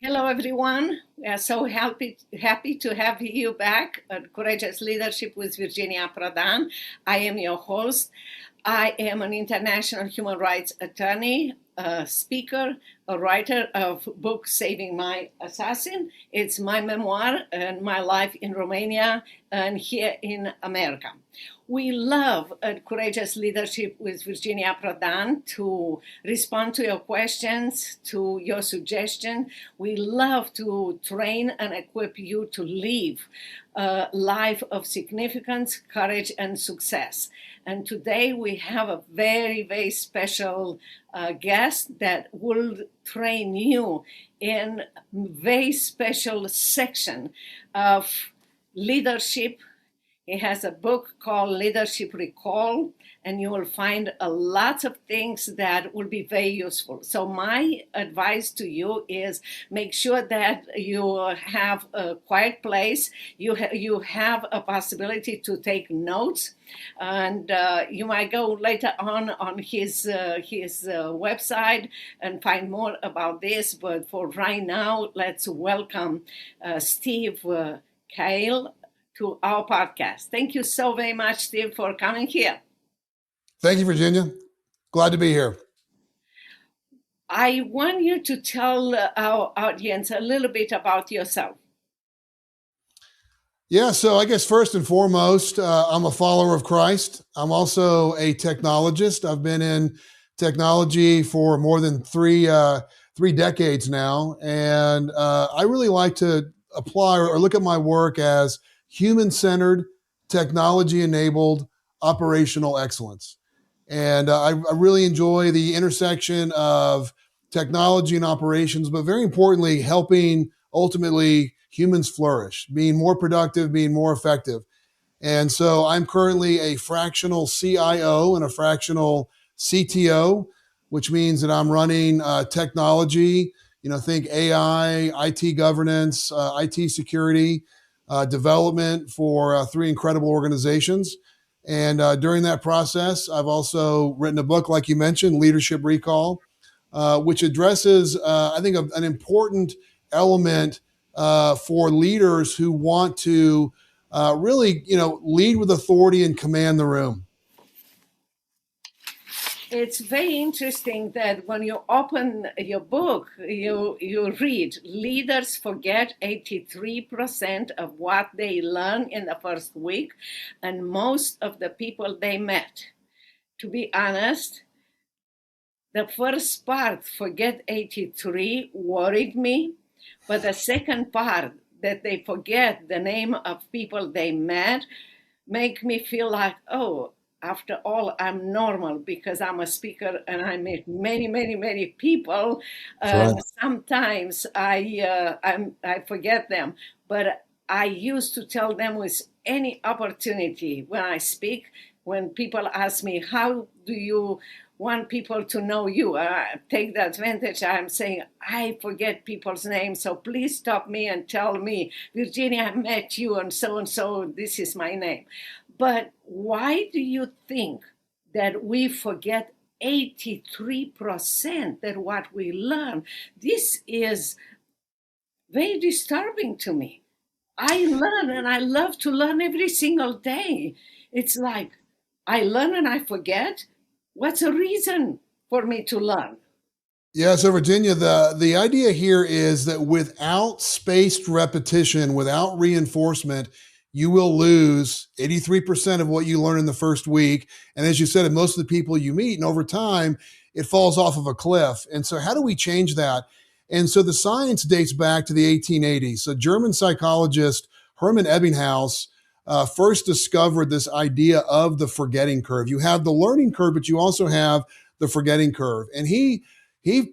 Hello, everyone. We are so happy to have you back at Courageous Leadership with Virginia Prodan. I am your host. I am an international human rights attorney, a speaker, a writer of book Saving My Assassin. It's my memoir and my life in Romania and here in America. We love at Courageous Leadership with Virginia Prodan to respond to your questions, to your suggestions. We love to train and equip you to live a life of significance, courage, and success. And today we have a very, very special guest that will train you in a very special section of leadership. He has a book called Leadership Recall, and you will find a lot of things that will be very useful. So my advice to you is make sure that you have a quiet place. You have a possibility to take notes, and you might go later on his website and find more about this. But for right now, let's welcome Steve Kahle to our podcast. Thank you so very much, Steve, for coming here. Thank you, Virginia. Glad to be here. I want you to tell our audience a little bit about yourself. Yeah, so I guess first and foremost, I'm a follower of Christ. I'm also a technologist. I've been in technology for more than three decades now, and I really like to apply or look at my work as human-centered, technology-enabled operational excellence. And I really enjoy the intersection of technology and operations, but very importantly, helping ultimately humans flourish, being more productive, being more effective. And so I'm currently a fractional CIO and a fractional CTO, which means that I'm running technology, think AI, IT governance, IT security, development for three incredible organizations. And during that process, I've also written a book, like you mentioned, Leadership Recall, which addresses, I think, an important element for leaders who want to really, lead with authority and command the room. It's very interesting that when you open your book, you read, leaders forget 83% of what they learn in the first week, and most of the people they met. To be honest, the first part, forget 83, worried me, but the second part, that they forget the name of people they met, make me feel like, oh, after all, I'm normal because I'm a speaker and I meet many, many, many people. Right. Sometimes I forget them, but I used to tell them with any opportunity when I speak, when people ask me, how do you want people to know you? Take the advantage. I'm saying, I forget people's names, so please stop me and tell me, Virginia, I met you and so, this is my name. But why do you think that we forget 83% that what we learn? This is very disturbing to me. I learn and I love to learn every single day. It's like I learn and I forget. What's a reason for me to learn? Yeah, so Virginia, the idea here is that without spaced repetition, without reinforcement, you will lose 83% of what you learn in the first week. And as you said, most of the people you meet, and over time, it falls off of a cliff. And so how do we change that? And so the science dates back to the 1880s. So German psychologist Hermann Ebbinghaus first discovered this idea of the forgetting curve. You have the learning curve, but you also have the forgetting curve. And he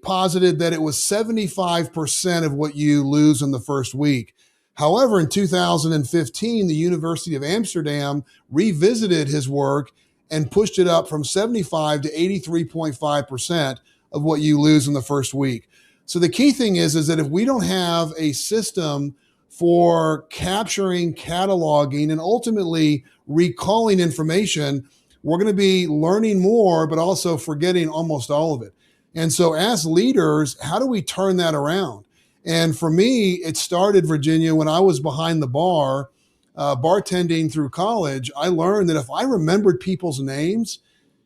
posited that it was 75% of what you lose in the first week. However, in 2015, the University of Amsterdam revisited his work and pushed it up from 75 to 83.5% of what you lose in the first week. So the key thing is that if we don't have a system for capturing, cataloging, and ultimately recalling information, we're going to be learning more, but also forgetting almost all of it. And so as leaders, how do we turn that around? And for me, it started, Virginia, when I was behind the bar, bartending through college. I learned that if I remembered people's names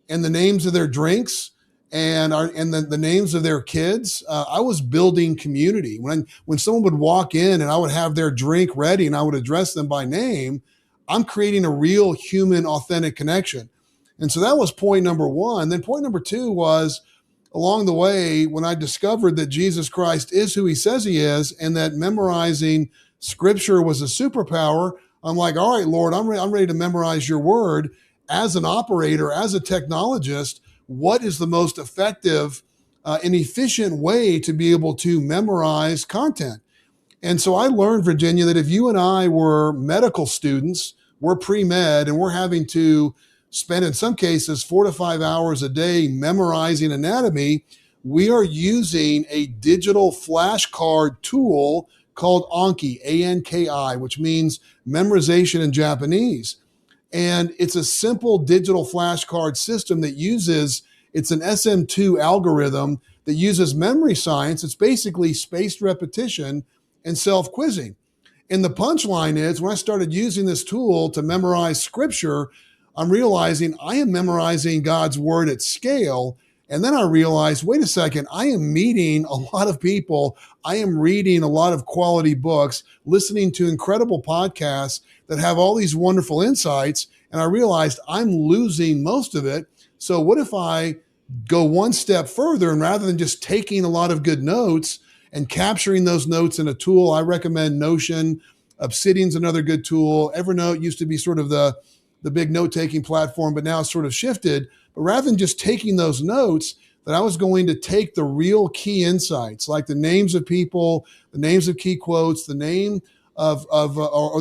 and the names of their drinks and the names of their kids, I was building community. When someone would walk in and I would have their drink ready and I would address them by name, I'm creating a real human, authentic connection. And so that was point number one. Then point number two was along the way when I discovered that Jesus Christ is who he says he is and that memorizing scripture was a superpower. I'm like, all right, Lord, I'm ready to memorize your word. As an operator, as a technologist, what is the most effective and efficient way to be able to memorize content? And so I learned, Virginia, that if you and I were medical students, we're pre-med, and we're having to spend, in some cases, 4 to 5 hours a day memorizing anatomy, we are using a digital flashcard tool called Anki, A-N-K-I, which means memorization in Japanese. And it's a simple digital flashcard system that it's an SM2 algorithm that uses memory science. It's basically spaced repetition and self-quizzing. And the punchline is when I started using this tool to memorize scripture, I'm realizing I am memorizing God's word at scale. And then I realized, wait a second, I am meeting a lot of people. I am reading a lot of quality books, listening to incredible podcasts that have all these wonderful insights. And I realized I'm losing most of it. So what if I go one step further and rather than just taking a lot of good notes and capturing those notes in a tool, I recommend Notion. Obsidian's another good tool. Evernote used to be sort of the big note-taking platform, but now it's sort of shifted. But rather than just taking those notes, that I was going to take the real key insights, like the names of people, the names of key quotes, the name or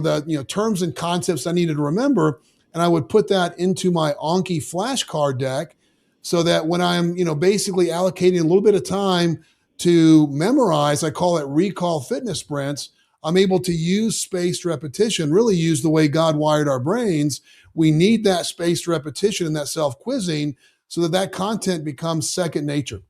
the terms and concepts I needed to remember, and I would put that into my Anki flashcard deck, so that when I'm basically allocating a little bit of time to memorize, I call it recall fitness sprints. I'm able to use spaced repetition, really use the way God wired our brains. We need that spaced repetition and that self-quizzing so that content becomes second nature.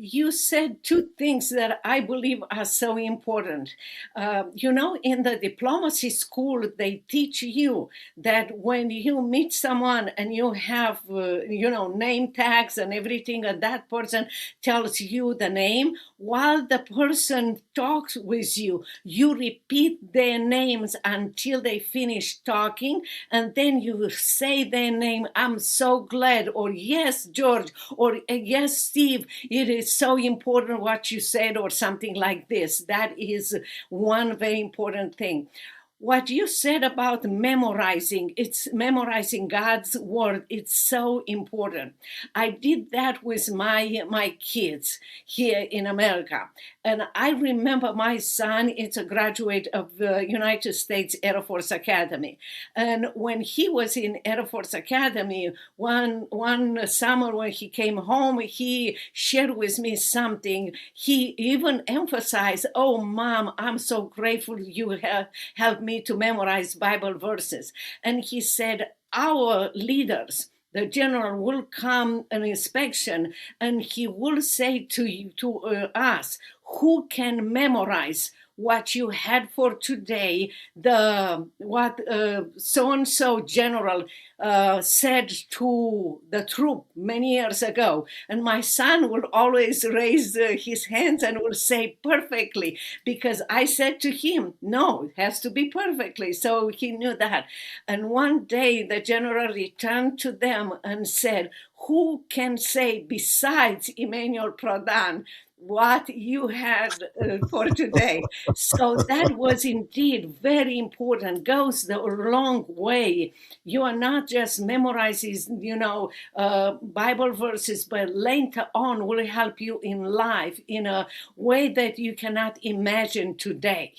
You said two things that I believe are so important. In the diplomacy school, they teach you that when you meet someone and you have, name tags and everything, and that person tells you the name, while the person talks with you, you repeat their names until they finish talking, and then you say their name. I'm so glad, or yes, George, or yes, Steve. It is so important what you said, or something like this. That is one very important thing. What you said about it's memorizing God's word. It's so important. I did that with my kids here in America. And I remember my son is a graduate of the United States Air Force Academy. And when he was in Air Force Academy, one summer when he came home, he shared with me something. He even emphasized, "Oh, Mom, I'm so grateful you have helped me to memorize Bible verses." And he said, "Our leaders, the general, will come an inspection, and he will say to us, who can memorize what you had for today, what so and so general said to the troop many years ago." And my son will always raise his hands and will say perfectly, because I said to him, no, it has to be perfectly. So he knew that. And one day the general returned to them and said, "Who can say besides Emmanuel Prodan what you had for today?" So that was indeed very important, goes the long way. You are not just memorizing, Bible verses, but later on will help you in life in a way that you cannot imagine today.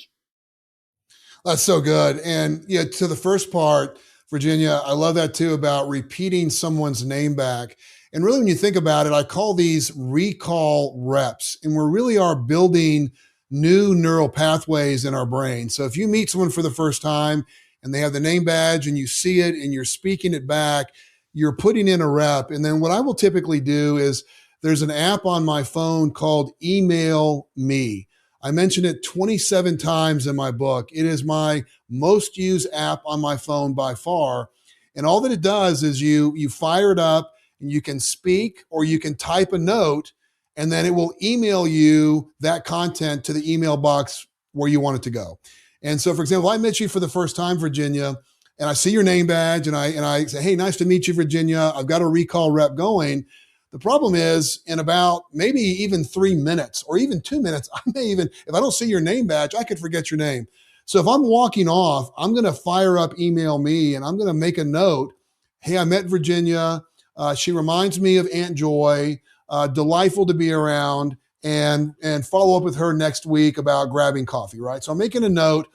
That's so good. And yeah, to the first part, Virginia, I love that too about repeating someone's name back. And really, when you think about it, I call these recall reps. And we really are building new neural pathways in our brain. So if you meet someone for the first time and they have the name badge and you see it and you're speaking it back, you're putting in a rep. And then what I will typically do is there's an app on my phone called Email Me. I mention it 27 times in my book. It is my most used app on my phone by far. And all that it does is you fire it up and you can speak or you can type a note, and then it will email you that content to the email box where you want it to go. And so, for example, I met you for the first time, Virginia, and I see your name badge and I say, hey, nice to meet you, Virginia. I've got a recall rep going. The problem is in about maybe even 3 minutes or even 2 minutes, I may even, if I don't see your name badge, I could forget your name. So if I'm walking off, I'm going to fire up email me and I'm going to make a note. Hey, I met Virginia. She reminds me of Aunt Joy. Delightful to be around, and follow up with her next week about grabbing coffee, right? So I'm making a note,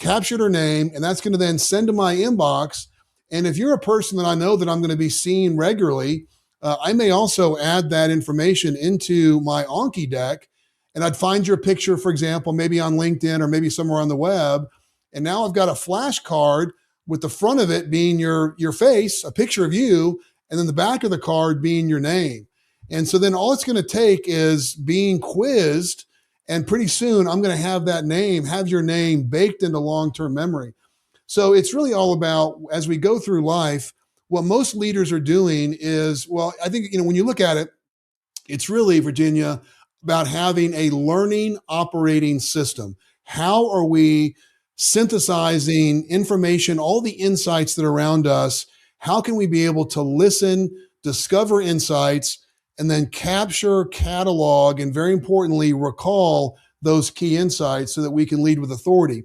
captured her name, and that's going to then send to my inbox. And if you're a person that I know that I'm going to be seeing regularly, I may also add that information into my Anki deck, and I'd find your picture, for example, maybe on LinkedIn or maybe somewhere on the web. And now I've got a flashcard with the front of it being your face, a picture of you, and then the back of the card being your name. And so then all it's going to take is being quizzed. And pretty soon I'm going to have that name, have your name baked into long-term memory. So it's really all about, as we go through life, what most leaders are doing is, well, I think, when you look at it, it's really, Virginia, about having a learning operating system. How are we synthesizing information, all the insights that are around us? How can we be able to listen, discover insights, and then capture, catalog, and very importantly, recall those key insights so that we can lead with authority?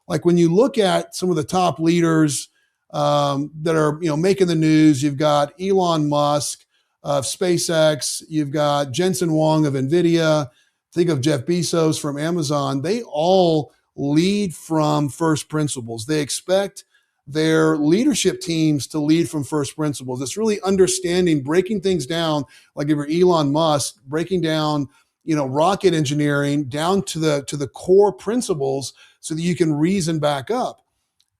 Like when you look at some of the top leaders that are making the news, you've got Elon Musk of SpaceX, you've got Jensen Huang of NVIDIA, think of Jeff Bezos from Amazon. They all lead from first principles. They expect their leadership teams to lead from first principles. It's really understanding, breaking things down, like if you're Elon Musk, breaking down, rocket engineering down to the core principles so that you can reason back up.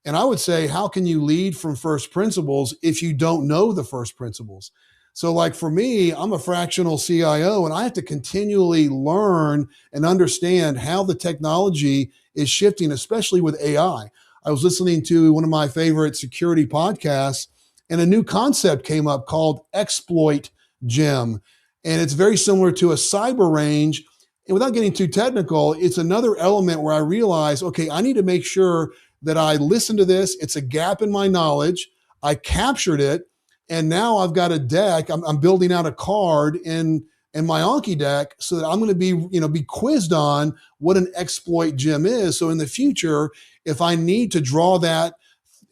And I would say, how can you lead from first principles if you don't know the first principles? So like for me, I'm a fractional CIO and I have to continually learn and understand how the technology is shifting, especially with AI. I was listening to one of my favorite security podcasts and a new concept came up called exploit gem. And it's very similar to a cyber range. And without getting too technical, it's another element where I realize, okay, I need to make sure that I listen to this. It's a gap in my knowledge. I captured it. And now I've got a deck. I'm building out a card in my Anki deck so that I'm going to be quizzed on what an exploit gem is. So in the future, if I need to draw that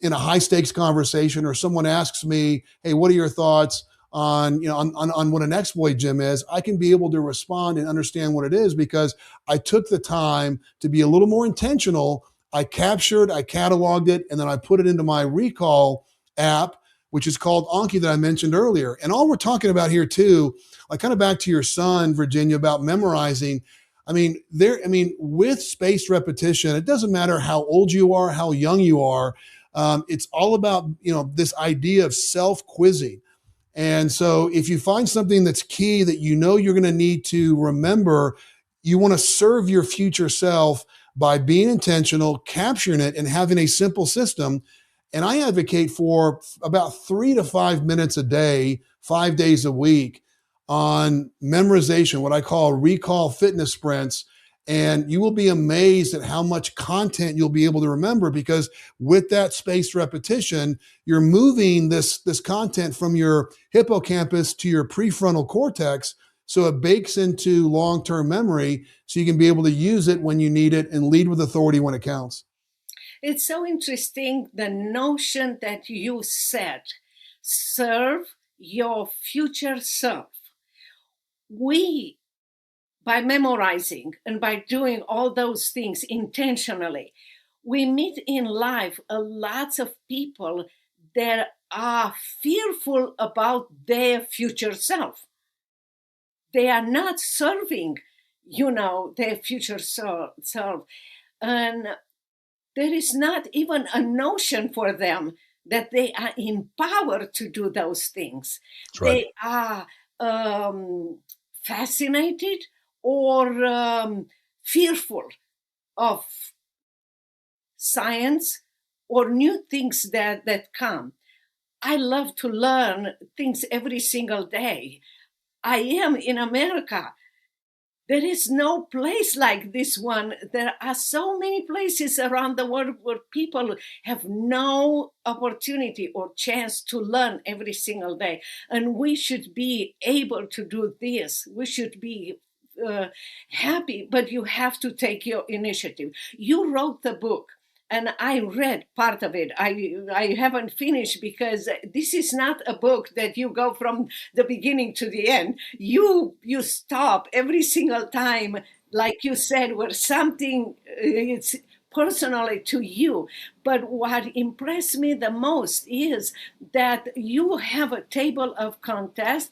in a high stakes conversation or someone asks me, hey, what are your thoughts on what an exploit gem is, I can be able to respond and understand what it is because I took the time to be a little more intentional. I captured, I cataloged it, and then I put it into my recall app, which is called Anki that I mentioned earlier. And all we're talking about here too, like kind of back to your son, Virginia, about memorizing. With spaced repetition, it doesn't matter how old you are, how young you are. It's all about, this idea of self-quizzing. And so if you find something that's key that you're going to need to remember, you want to serve your future self by being intentional, capturing it, and having a simple system. And I advocate for about 3 to 5 minutes a day, 5 days a week on memorization, what I call recall fitness sprints. And you will be amazed at how much content you'll be able to remember because with that spaced repetition, you're moving this content from your hippocampus to your prefrontal cortex. So it bakes into long-term memory so you can be able to use it when you need it and lead with authority when it counts. It's so interesting, the notion that you said, serve your future self. We, by memorizing and by doing all those things intentionally, we meet in life a lot of people that are fearful about their future self. They are not serving, their future self. And there is not even a notion for them that they are empowered to do those things. That's right. They are fascinated or fearful of science or new things that come. I love to learn things every single day. I am in America. There is no place like this one. There are so many places around the world where people have no opportunity or chance to learn every single day. And we should be able to do this. We should be happy, but you have to take your initiative. You wrote the book. And I read part of it. I haven't finished because this is not a book that you go from the beginning to the end. You stop every single time, like you said, where something it's personally to you. But what impressed me the most is that you have a table of contents,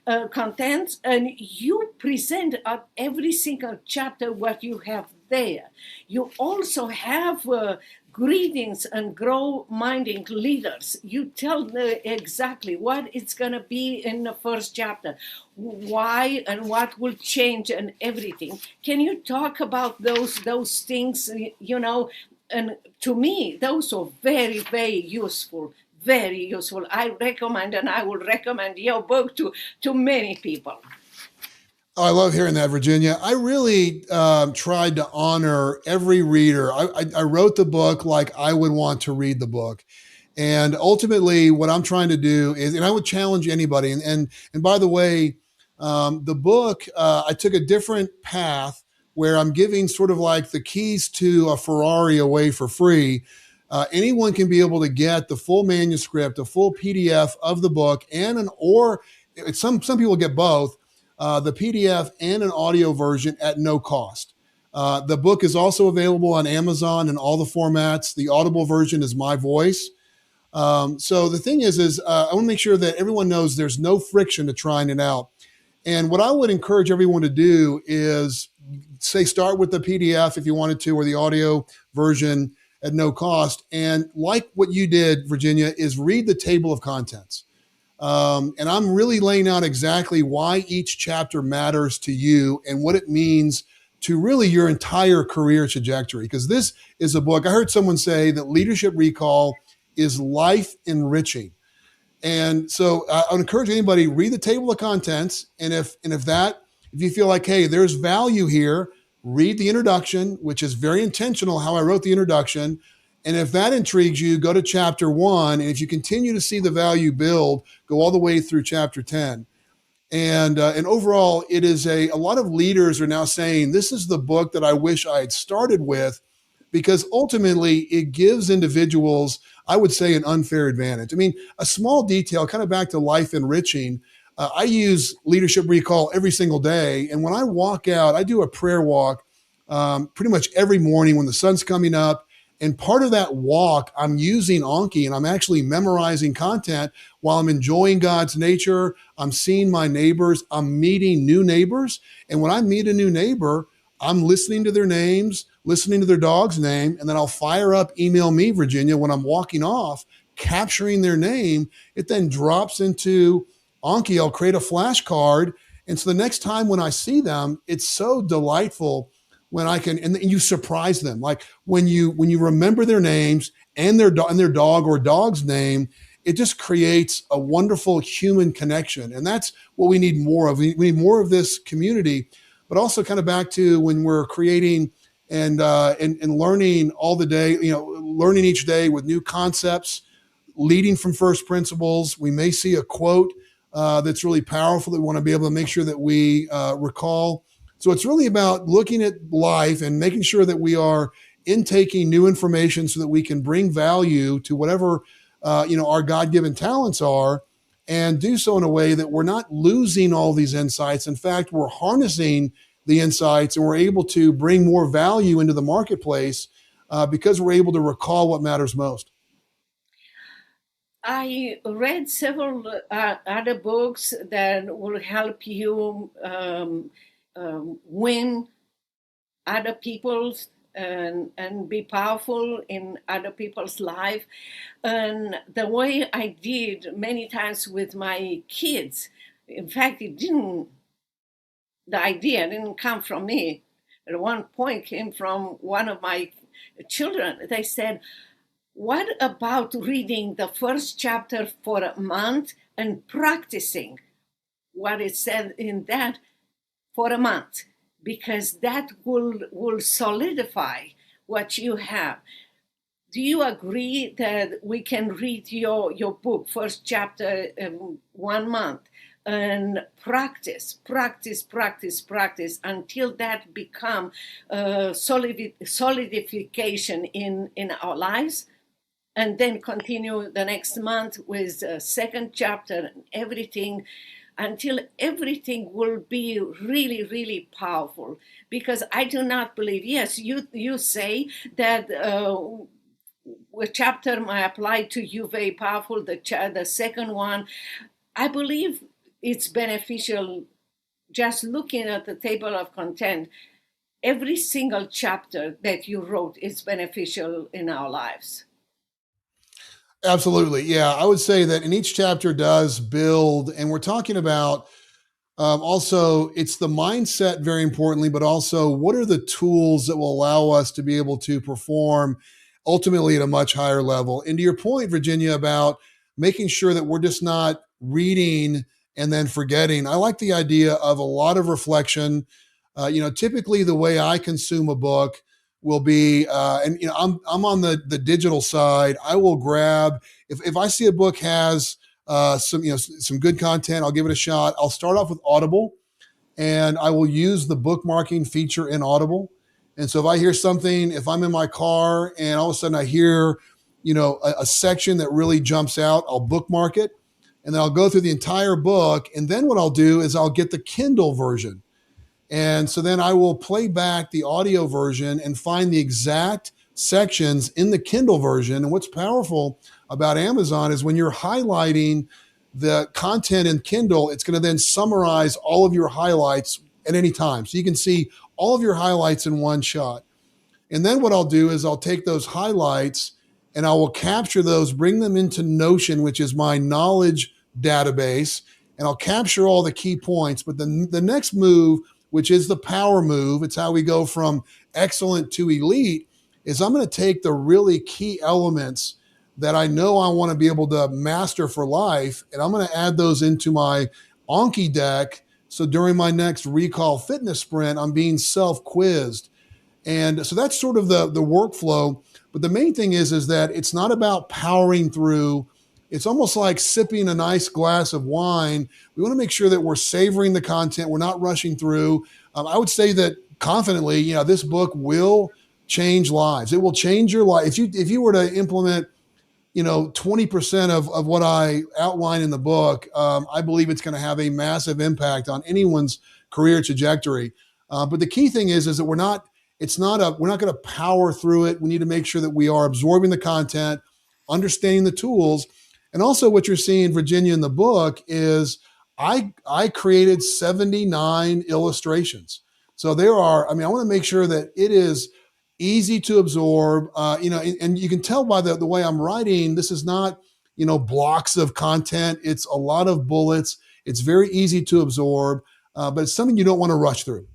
and you present at every single chapter what you have there. You also have greetings and grow minding leaders. You tell exactly what it's going to be in the first chapter, why and what will change and everything. Can you talk about those things? And to me, those are very, very useful. Very useful. I recommend, and I will recommend your book to many people. Oh, I love hearing that, Virginia. I really tried to honor every reader. I wrote the book like I would want to read the book. And ultimately, what I'm trying to do is, and I would challenge anybody. And by the way, the book, I took a different path where I'm giving sort of like the keys to a Ferrari away for free. Anyone can be able to get the full manuscript, a full PDF of the book, or some people get both, the PDF and an audio version at no cost. The book is also available on Amazon in all the formats. The Audible version is my voice. So the thing is I want to make sure that everyone knows there's no friction to trying it out. And what I would encourage everyone to do is start with the PDF if you wanted to, or the audio version at no cost. And like what you did, Virginia, is read the table of contents. And I'm really laying out exactly why each chapter matters to you and what it means to really your entire career trajectory. Because this is a book, I heard someone say that Leadership Recall is life enriching. And so I would encourage anybody, read the table of contents. And if you feel like, hey, there's value here, read the introduction, which is very intentional how I wrote the introduction. And if that intrigues you, go to chapter 1. And if you continue to see the value build, go all the way through chapter 10. And overall, it is a lot of leaders are now saying, this is the book that I wish I had started with, because ultimately it gives individuals, I would say, an unfair advantage. I mean, a small detail, kind of back to life enriching. I use Leadership Recall every single day. And when I walk out, I do a prayer walk pretty much every morning when the sun's coming up. And part of that walk, I'm using Anki and I'm actually memorizing content while I'm enjoying God's nature. I'm seeing my neighbors. I'm meeting new neighbors. And when I meet a new neighbor, I'm listening to their names, listening to their dog's name, and then I'll fire up Email Me, Virginia, when I'm walking off, capturing their name. It then drops into Anki. I'll create a flashcard. And so the next time when I see them, it's so delightful when I can, and you surprise them. Like when you remember their names and their dog or dog's name, it just creates a wonderful human connection. And that's what we need more of. We need more of this community, but also kind of back to when we're creating and learning all the day, learning each day with new concepts, leading from first principles. We may see a quote that's really powerful that we want to be able to make sure that we recall. So it's really about looking at life and making sure that we are intaking new information so that we can bring value to whatever our God-given talents are, and do so in a way that we're not losing all these insights. In fact, we're harnessing the insights and we're able to bring more value into the marketplace because we're able to recall what matters most. I read several other books that will help you win other people's and be powerful in other people's life. And the way I did many times with my kids, in fact, the idea didn't come from me. at one point came from one of my children. They said, what about reading the first chapter for a month and practicing what it said in that for a month? Because that will solidify what you have. Do you agree that we can read your book, first chapter, 1 month, and practice until that become solidification in our lives, and then continue the next month with a second chapter and everything, until everything will be really, really powerful? Because I do not believe, yes, you say that a chapter might apply to you very powerful, the second one, I believe it's beneficial. Just looking at the table of content, every single chapter that you wrote is beneficial in our lives. Absolutely. Yeah. I would say that in each chapter does build, and we're talking about also, it's the mindset very importantly, but also what are the tools that will allow us to be able to perform ultimately at a much higher level? And to your point, Virginia, about making sure that we're just not reading and then forgetting. I like the idea of a lot of reflection. Typically the way I consume a book will be, and I'm on the digital side. I will grab if I see a book has some good content, I'll give it a shot. I'll start off with Audible, and I will use the bookmarking feature in Audible. And so if I hear something, if I'm in my car and all of a sudden I hear, a section that really jumps out, I'll bookmark it, and then I'll go through the entire book. And then what I'll do is I'll get the Kindle version. And so then I will play back the audio version and find the exact sections in the Kindle version. And what's powerful about Amazon is when you're highlighting the content in Kindle, it's going to then summarize all of your highlights at any time. So you can see all of your highlights in one shot. And then what I'll do is I'll take those highlights and I will capture those, bring them into Notion, which is my knowledge database, and I'll capture all the key points. But the next move, which is the power move, it's how we go from excellent to elite, is I'm going to take the really key elements that I know I want to be able to master for life, and I'm going to add those into my Anki deck. So during my next recall fitness sprint, I'm being self-quizzed. And so that's sort of the workflow. But the main thing is that it's not about powering through. It's almost like sipping a nice glass of wine. We want to make sure that we're savoring the content. We're not rushing through. I would say that confidently, this book will change lives. It will change your life. If you were to implement 20% of what I outline in the book, I believe it's going to have a massive impact on anyone's career trajectory. But the key thing is that we're not going to power through it. We need to make sure that we are absorbing the content, understanding the tools. And also what you're seeing, Virginia, in the book is I created 79 illustrations. So I want to make sure that it is easy to absorb, and you can tell by the way I'm writing, this is not, blocks of content. It's a lot of bullets. It's very easy to absorb, but it's something you don't want to rush through.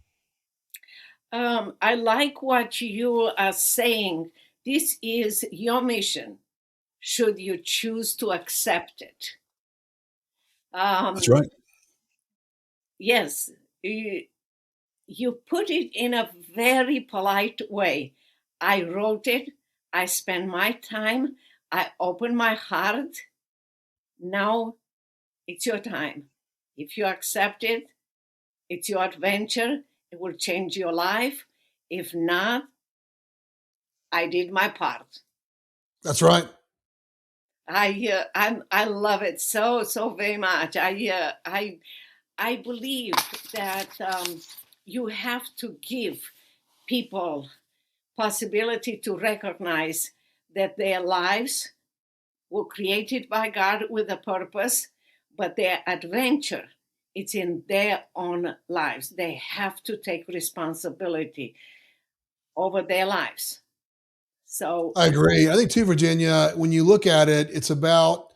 I like what you are saying. This is your mission, should you choose to accept it. That's right. Yes, you put it in a very polite way. I wrote it. I spent my time. I opened my heart. Now it's your time. If you accept it, it's your adventure. It will change your life. If not, I did my part. That's right. I love it so very much. I believe that you have to give people possibility to recognize that their lives were created by God with a purpose, but their adventure, it's in their own lives. They have to take responsibility over their lives. So I agree. I think too, Virginia, when you look at it, it's about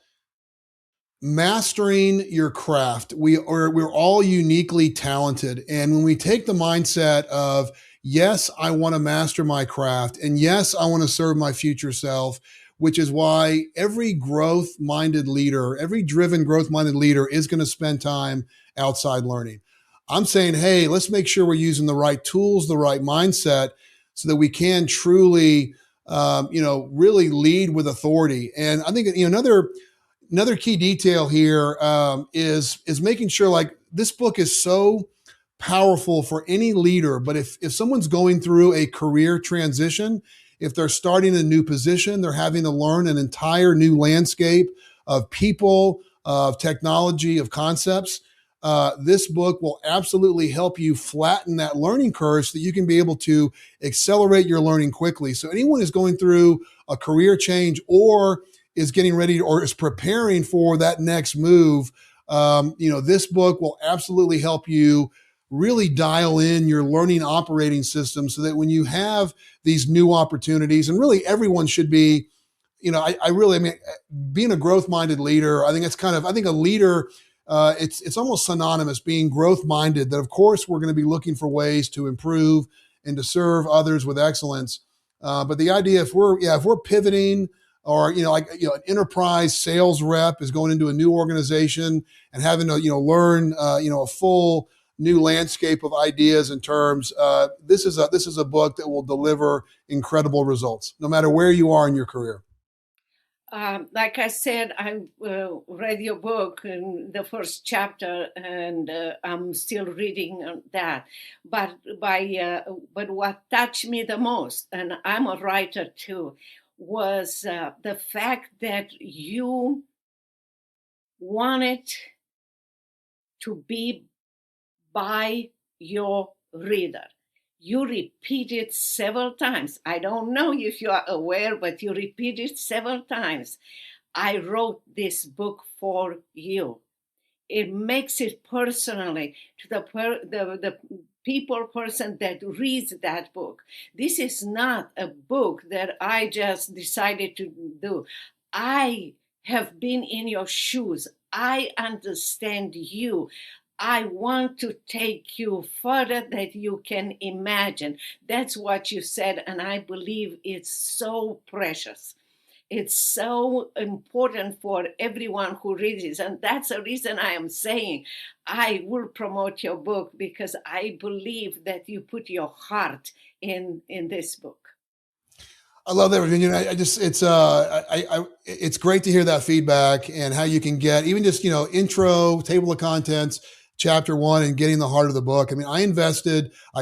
mastering your craft. We're all uniquely talented. And when we take the mindset of, Yes, I want to master my craft. And yes, I want to serve my future self, which is why every growth minded leader, every driven growth minded leader is going to spend time outside learning. I'm saying, hey, let's make sure we're using the right tools, the right mindset, so that we can truly, really lead with authority. And I think another key detail here is making sure, like, this book is so powerful for any leader. But if someone's going through a career transition, if they're starting a new position, they're having to learn an entire new landscape of people, of technology, of concepts. This book will absolutely help you flatten that learning curve so that you can be able to accelerate your learning quickly. So anyone who's going through a career change or is getting ready or is preparing for that next move, this book will absolutely help you really dial in your learning operating system so that when you have these new opportunities, and really everyone should be, being a growth minded leader, I think a leader, it's almost synonymous, being growth minded, that of course we're going to be looking for ways to improve and to serve others with excellence. But the idea, if we're pivoting, or an enterprise sales rep is going into a new organization and having to learn a full new landscape of ideas and terms, this is a book that will deliver incredible results no matter where you are in your career. Like I said, I read your book in the first chapter, and I'm still reading that. But what touched me the most, and I'm a writer too, was the fact that you wanted to be by your reader. You repeat it several times. I don't know if you are aware, but you repeat it several times. I wrote this book for you. It makes it personally to the person that reads that book. This is not a book that I just decided to do. I have been in your shoes. I understand you. I want to take you further than you can imagine. That's what you said, and I believe it's so precious. It's so important for everyone who reads it. And that's the reason I am saying I will promote your book, because I believe that you put your heart in this book. I love that, Virginia. It's great to hear that feedback and how you can get even just, intro, table of contents, chapter 1, and getting the heart of the book. I mean, I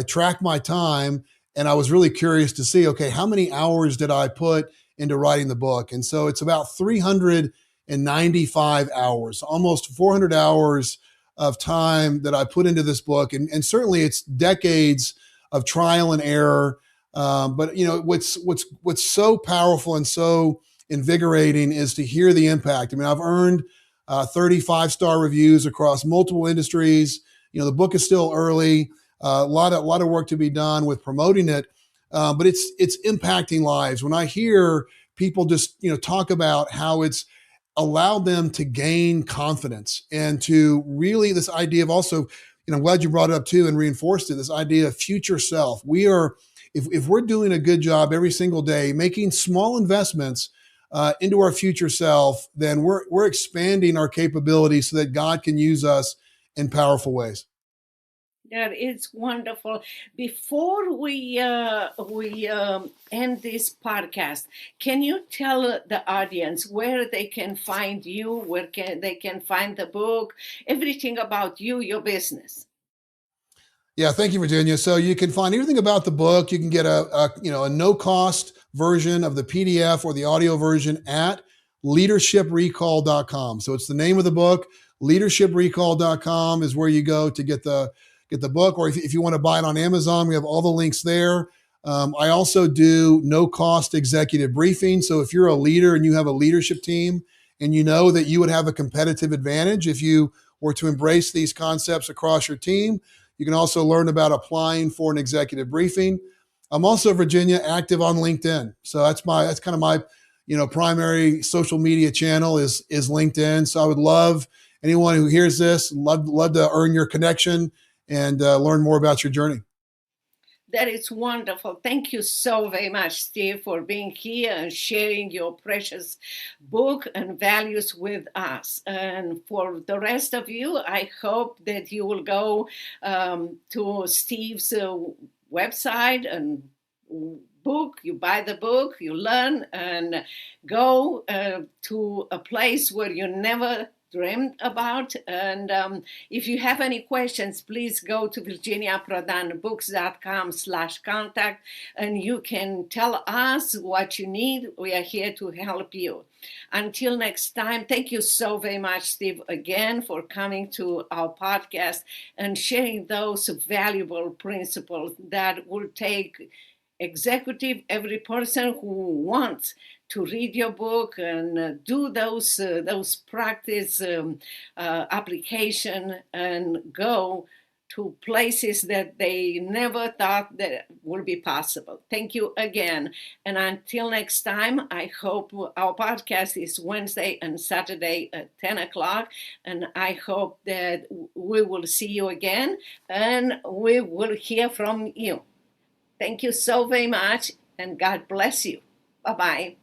tracked my time, and I was really curious to see, okay, how many hours did I put into writing the book? And so it's about 395 hours, almost 400 hours of time that I put into this book. And certainly it's decades of trial and error. But what's so powerful and so invigorating is to hear the impact. I mean, I've earned 35-star reviews across multiple industries. The book is still early. A lot of work to be done with promoting it. But it's impacting lives. When I hear people just, talk about how it's allowed them to gain confidence and to really, this idea of also, I'm glad you brought it up too and reinforced it, this idea of future self. If we're doing a good job every single day, making small investments into our future self, then we're expanding our capabilities so that God can use us in powerful ways. That is wonderful. Before we end this podcast, can you tell the audience where they can find you, where they can find the book, everything about you, your business? Yeah, thank you, Virginia. So you can find everything about the book. You can get a no-cost version of the PDF or the audio version at leadershiprecall.com. So it's the name of the book. Leadershiprecall.com is where you go to get the book, or if you want to buy it on Amazon, we have all the links there. I also do no-cost executive briefing. So if you're a leader and you have a leadership team and you know that you would have a competitive advantage if you were to embrace these concepts across your team, you can also learn about applying for an executive briefing. I'm also, Virginia, active on LinkedIn. So that's kind of my primary social media channel is LinkedIn. So I would love anyone who hears this, love to earn your connection and learn more about your journey. That is wonderful. Thank you so very much, Steve, for being here and sharing your precious book and values with us. And for the rest of you, I hope that you will go to Steve's website and book, you buy the book, you learn, and go to a place where you never dreamed about. And if you have any questions, please go to virginiaprodanbooks.com/contact, and you can tell us what you need. We are here to help you. Until next time, thank you so very much, Steve, again for coming to our podcast and sharing those valuable principles that will take every person who wants to read your book and do those practice application and go to places that they never thought that would be possible. Thank you again. And until next time, I hope our podcast is Wednesday and Saturday at 10 o'clock. And I hope that we will see you again and we will hear from you. Thank you so very much, and God bless you. Bye-bye.